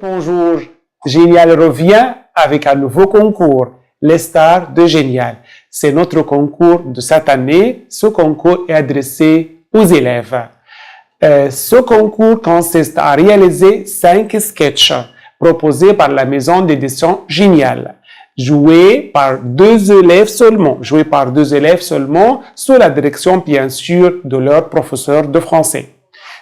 Bonjour, Génial revient avec un nouveau concours, les stars de Génial. C'est notre concours de cette année. Ce concours est adressé aux élèves. Ce concours consiste à réaliser 5 sketchs proposés par la maison d'édition Génial, joués par deux élèves seulement, sous la direction bien sûr de leur professeur de français.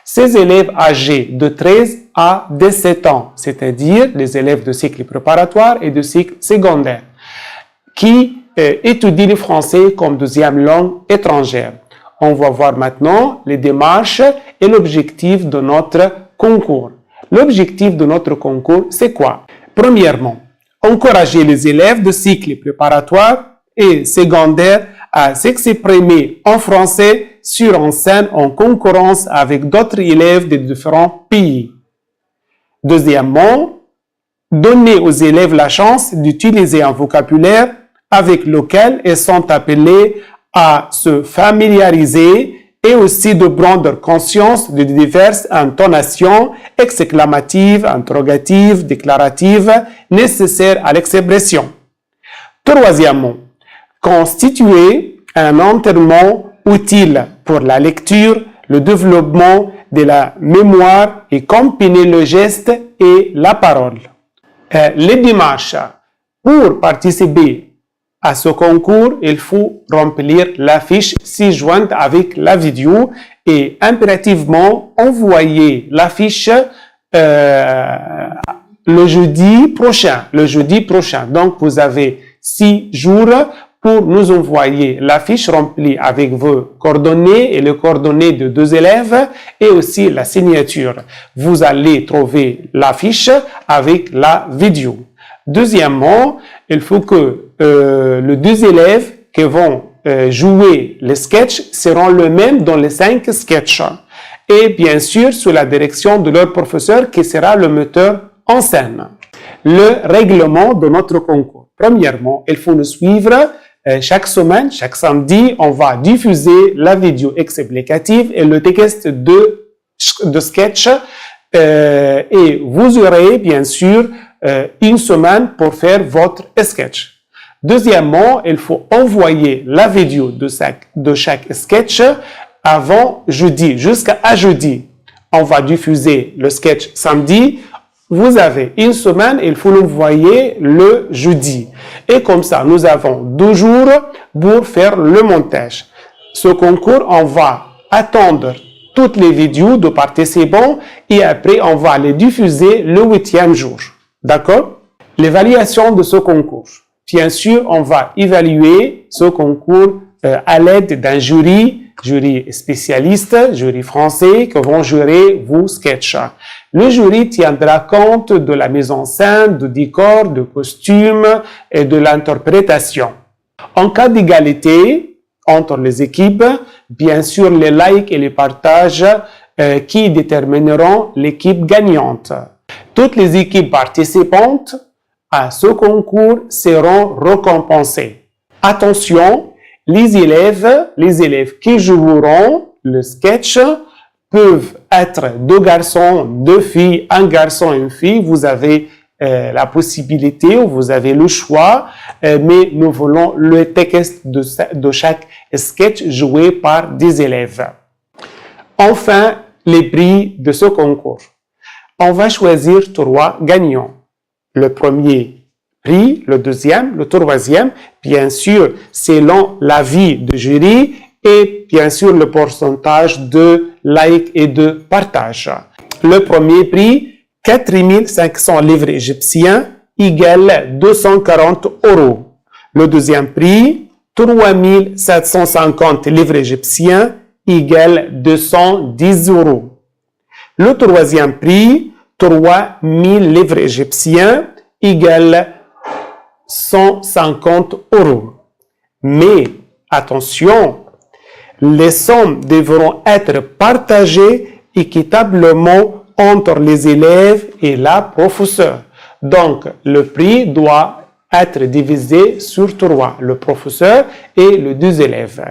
Ces élèves âgés de 13 à 17 ans, c'est-à-dire les élèves de cycle préparatoire et de cycle secondaire, qui étudient le français comme deuxième langue étrangère. On va voir maintenant les démarches et l'objectif de notre concours. L'objectif de notre concours, c'est quoi? Premièrement, encourager les élèves de cycle préparatoire et secondaire à s'exprimer en français sur une scène en concurrence avec d'autres élèves de différents pays. Deuxièmement, donner aux élèves la chance d'utiliser un vocabulaire avec lequel ils sont appelés à se familiariser et aussi de prendre conscience de diverses intonations exclamatives, interrogatives, déclaratives nécessaires à l'expression. Troisièmement, constituer un entraînement utile pour la lecture, le développement de la mémoire et combiner le geste et la parole. Les démarches. Pour participer à ce concours, il faut remplir la fiche ci-jointe avec la vidéo et impérativement envoyer la fiche le jeudi prochain. Donc, vous avez 6 jours pour nous envoyer la fiche remplie avec vos coordonnées et les coordonnées de 2 élèves et aussi la signature. Vous allez trouver la fiche avec la vidéo. Deuxièmement, il faut que les 2 élèves qui vont jouer les sketchs seront les mêmes dans les 5 sketchs. Et bien sûr, sous la direction de leur professeur qui sera le metteur en scène. Le règlement de notre concours. Premièrement, il faut nous suivre chaque semaine, chaque samedi, on va diffuser la vidéo explicative et le texte de sketch et vous aurez bien sûr une semaine pour faire votre sketch. Deuxièmement, il faut envoyer la vidéo de chaque sketch avant jeudi, jusqu'à jeudi. On va diffuser le sketch samedi. Vous avez une semaine, il faut l'envoyer le jeudi. Et comme ça, nous avons 2 jours pour faire le montage. Ce concours, on va attendre toutes les vidéos de participants et après, on va les diffuser le 8e jour. D'accord? L'évaluation de ce concours. Bien sûr, on va évaluer ce concours à l'aide d'un jury spécialiste, jury français, qui vont jurer vos sketchs. Le jury tiendra compte de la mise en scène, du décor, du costume et de l'interprétation. En cas d'égalité entre les équipes, bien sûr, les likes et les partages qui détermineront l'équipe gagnante. Toutes les équipes participantes à ce concours seront récompensées. Attention, les élèves qui joueront le sketch peuvent être 2 garçons, 2 filles, un garçon et une fille. Vous avez la possibilité ou vous avez le choix, mais nous voulons le texte de chaque sketch joué par des élèves. Enfin, les prix de ce concours. On va choisir 3 gagnants. Le premier prix, le deuxième, le troisième, bien sûr, selon l'avis du jury et bien sûr le pourcentage de likes et de partage. Le premier prix, 4 500 livres égyptiens égale 240 €. Le deuxième prix, 3 750 livres égyptiens égale 210 €. Le troisième prix, 3 000 livres égyptiens égale 150 €. Mais attention, les sommes devront être partagées équitablement entre les élèves et la professeure. Donc, le prix doit être divisé sur 3, le professeur et les 2 élèves.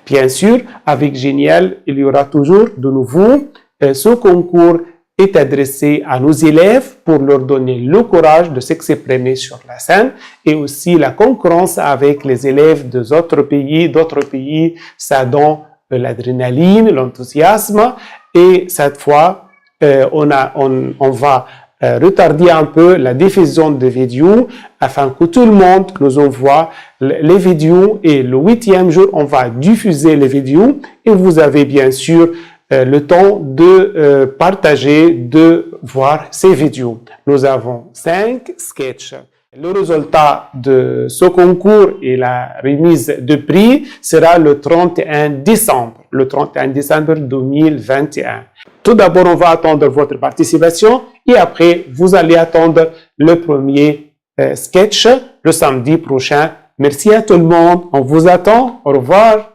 Bien sûr, avec Génial, il y aura toujours de nouveau. Ce concours est adressé à nos élèves pour leur donner le courage de s'exprimer sur la scène et aussi la concurrence avec les élèves d'autres pays, ça donne l'adrénaline, l'enthousiasme et cette fois, on va retarder un peu la diffusion des vidéos afin que tout le monde nous envoie les vidéos et le 8e jour, on va diffuser les vidéos et vous avez bien sûr le temps de partager, de voir ces vidéos. Nous avons 5 sketchs. Le résultat de ce concours et la remise de prix sera le 31 décembre 2021. Tout d'abord, on va attendre votre participation et après, vous allez attendre le premier sketch le samedi prochain. Merci à tout le monde. On vous attend. Au revoir.